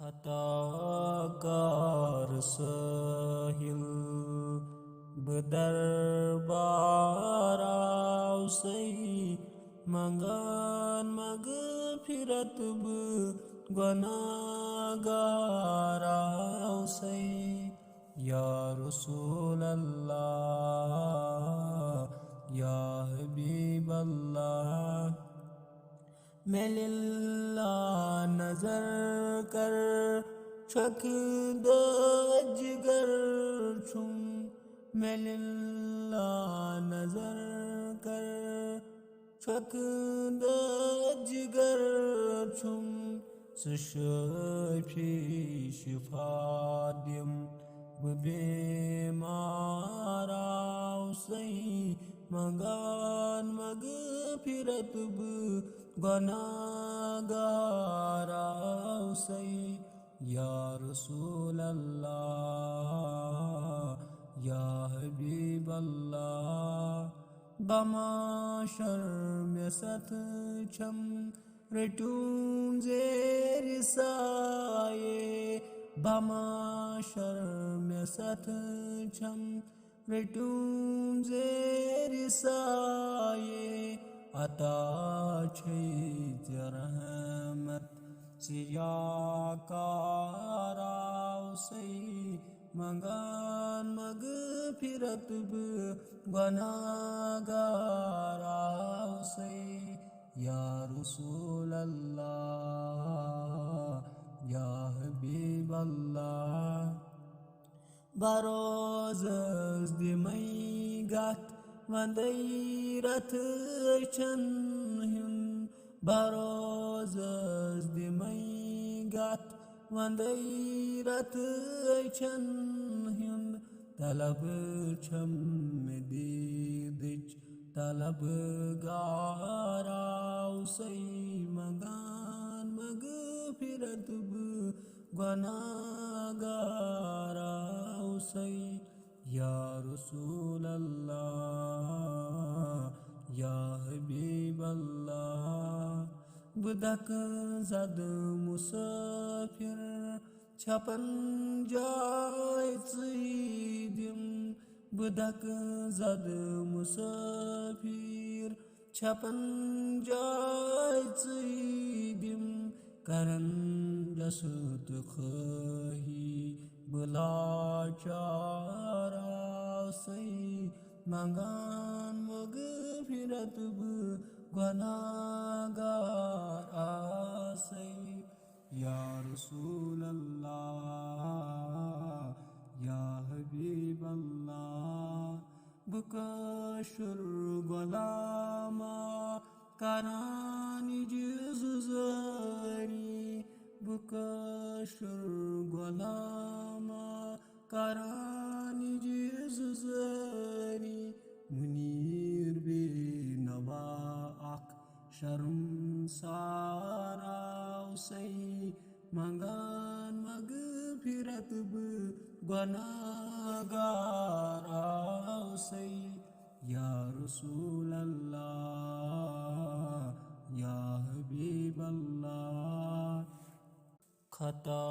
खताकार सहिल बदरबाराव सही मंगन मगफिरत गुनाहगाराव सही या रसूल अल्लाह या हबीब अल्लाह मैं लिल्लाह नजर कर शक जिगर छुम मैं लिल्लाह नजर कर शक जिगर छुम सशफी शिफादिम बेमाराव सही मंगान मगफिरत गुनाहगाराव सही या रसूल अल्लाह या हबीब अल्लाह बमाशर में सत छम रटून ज़ेर साये बमाशर में सत छम रटून ज़ेर साये अता छैज रहमत सियाकाराव सही मंगान मगफिरत गुनाहगाराव सही या रसूल अल्लाह या हबीब अल्लाह बरोज़ दिमई गत वंदैरत छन बरोज़ दिमई गत वंदैरत छन तलब छम दीदिच तलब गाराव सही मगान मगफिरत गुनाहगाराव सही या रसूल अल्लाह या हबीब अल्लाह बुदक जद मुसाफिर छपन जाय दिम बुदक जद मुसाफिर छपन जाय दिम करन जसत खही बुलाचारा सही मंगान मगफिरत गुनाहगार सही या रसूल अल्लाह या हबीब अल्लाह बुकाशुर गुलामा करानी जुज़ारी बुकाशुर गुलामा करानी जुज़ारी मुनीर बे नवा अक शर्मसाराव सही मंगान मगफिरत गुनाहगाराव सही या रसूल अल्लाह या हबीब अल्लाह खता